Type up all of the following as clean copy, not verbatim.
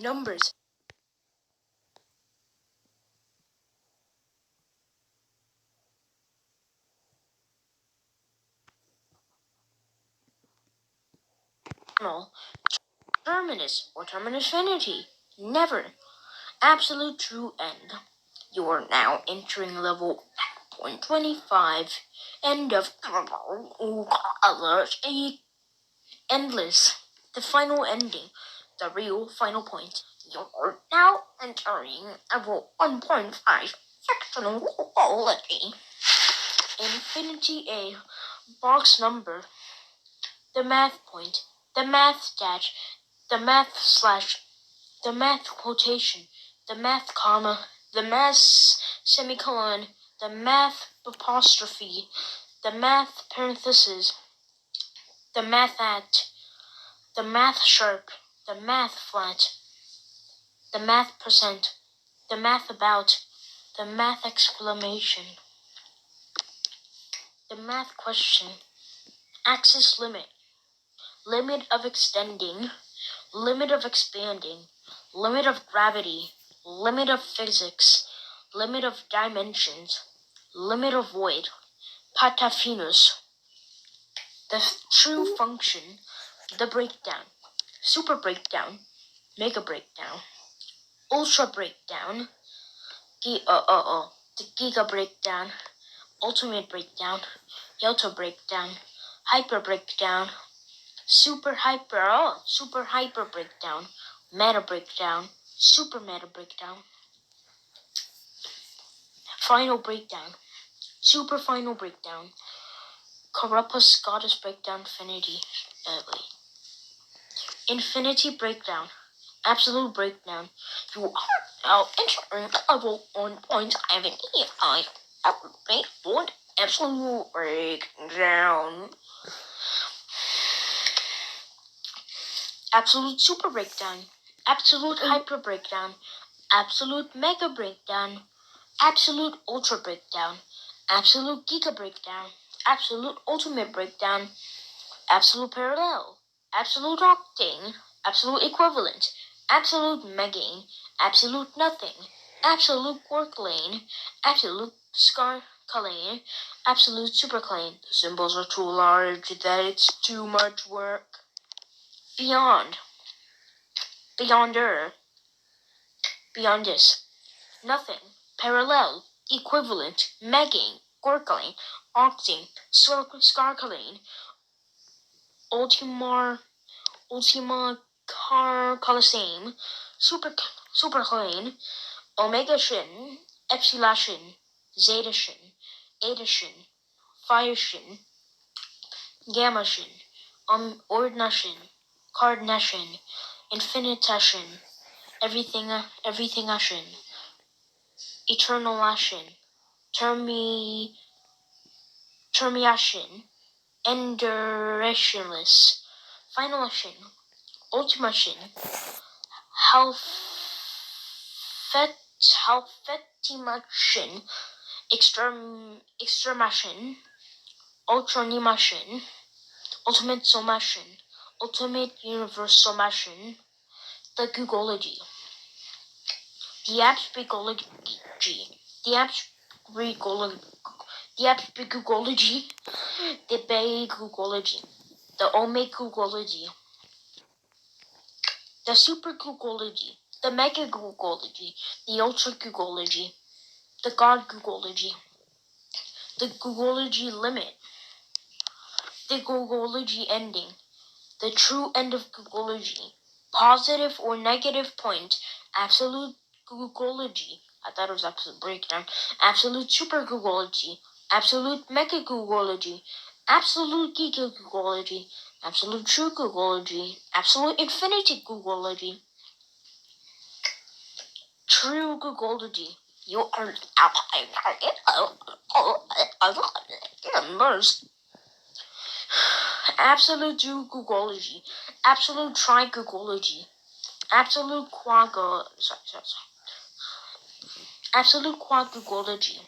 numbers. Terminus or terminus infinity. Never. Absolute true end. You are now entering level 0.25. End of endless. The final ending. The real final point. You are now entering level 1.5. Sectional quality. Infinity A. Box number. The math point. The math dash. The math slash. The math quotation. The math comma. The math semicolon. The math apostrophe. The math parenthesis. The math at. The math sharp. The math flat. The math percent. The math about. The math exclamation. The math question. Axis limit. Limit of extending. Limit of expanding. Limit of gravity. Limit of physics. Limit of dimensions. Limit of void. Patafinus. The true function. The breakdown. Super breakdown. Mega breakdown. Ultra breakdown. The giga breakdown. Ultimate breakdown. Delta breakdown. Hyper breakdown. Super hyper breakdown. Meta breakdown. Super meta breakdown. Final breakdown. Super final breakdown. Corrupus goddess breakdown infinity. Infinity breakdown. Absolute breakdown. You are now entering level 1.5 absolute breakdown. Absolute super breakdown. Absolute hyper breakdown. Absolute mega breakdown. Absolute ultra breakdown. Absolute giga breakdown. Absolute ultimate breakdown. Absolute parallel. Absolute octane. Absolute equivalent. Absolute megain. Absolute nothing. Absolute quark lane. Absolute scarcalane. Absolute superclane. The symbols are too large that it's too much work. Beyond. Beyonder. Beyondus. Nothing. Parallel. Equivalent. Megain. Quarkline. Octane. Scarcalane. Ultima Coliseum, Superclane, Omega Shin, Epsilon Shin, Zeta Shin, Eta Shin, Phi Shin, Gamma Shin, Ordina Shin, Cardina Shin, Infinita Shin, Everything Shin, Eternal Shin, Termiashin, Endurationless, Final Shin, Ultima Shin, Halfetima Shin, Extrema Shin, Ultranima Shin, Ultimate Soma Shin, Ultimate Universal Shin, the Googology. The Abspigology. The Abspigology. The Bay-Googology. The Omega-Googology. The Super Googology. The Mega Googology. The Ultra Googology. The God Googology. The Googology limit. The Googology ending. The true end of Googology. Positive or negative point. Absolute Googology. I thought it was absolute breakdown. Absolute super Googology. Absolute mega Googology. Absolute giga Googology. Absolute true Googology. Absolute infinity Googology. True Googology. You are numbers. Absolute true Googology. Absolute tri Googology. Absolute Absolute quadrugology.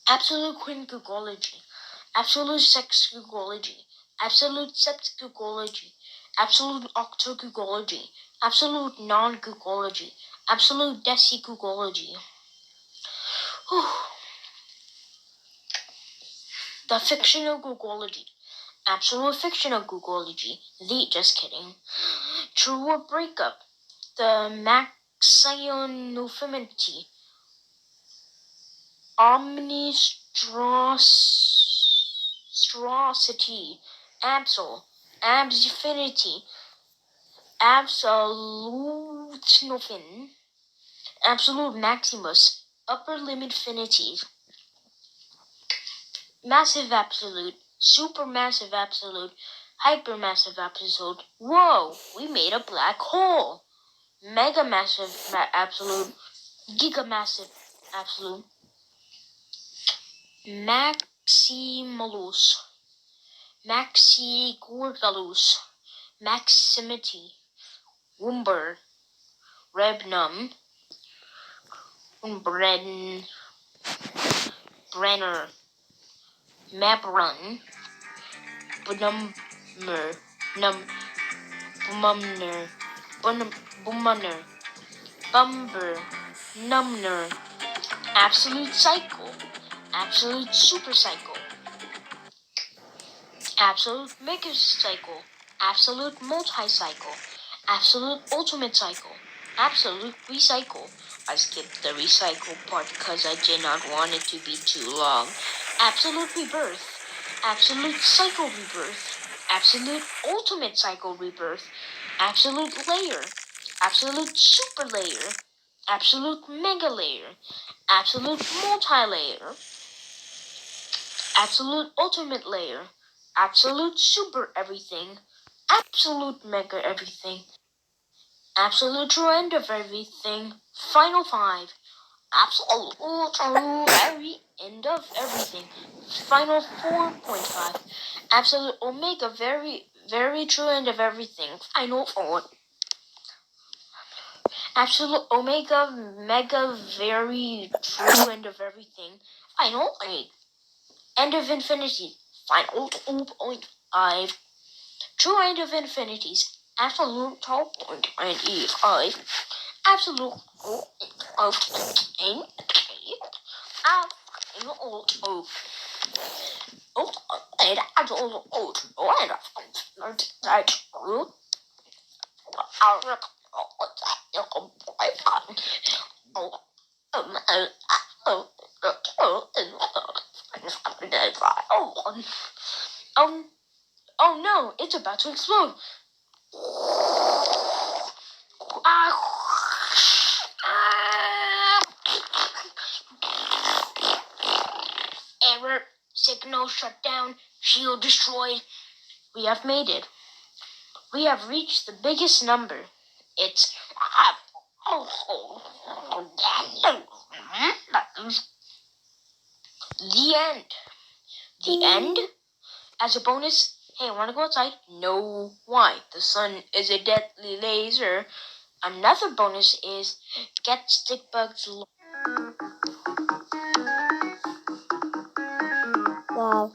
Absolute quinquagology. Absolute sexagology. Absolute septagology. Absolute octogology. absolute non-Googology, absolute desi-Googology. The fictional Googology, absolute fictional Googology. Just kidding. True or breakup, the Maxionofinity, Omnistrosity, Absfinity, Absolute nothing, Absolute Maximus, Upper Limit Finity, Massive Absolute, Supermassive Absolute, Hypermassive Absolute. Whoa, we made a black hole! Mega Massive Absolute, Gigamassive Absolute, Maximalus, Maxigorgalus, Maximity, Wumber, Rebnum, Brenner, Mabrun, Bunummer, Bumumner, Bummunner, Bumber, Numner, Absolute Cycle, Absolute Super Cycle, Absolute Mega Cycle, Absolute Multi-Cycle, Absolute Ultimate Cycle, Absolute Recycle. I skipped the recycle part because I did not want it to be too long. Absolute Rebirth, Absolute Cycle Rebirth, Absolute Ultimate Cycle Rebirth, Absolute Layer, Absolute Super Layer, Absolute Mega Layer, Absolute Multi-Layer, Absolute Ultimate Layer, Absolute Super Everything, Absolute Mega Everything, Absolute True End of Everything, Final 5, Absolute Very End of Everything, Final 4.5, Absolute Omega Very True End of Everything, Final 4, Absolute Omega Mega Very True End of Everything, Final 8, End of Infinity, Final 2.5, True End of Infinities, Absolute 12.95, Absolute of absolute oh no, it's about to explode. Error, signal shut down, shield destroyed. We have made it. We have reached the biggest number. It's the end. The end? As a bonus, hey, wanna go outside? No. Why? The sun is a deadly laser. Another bonus is get stick bugs. Wow.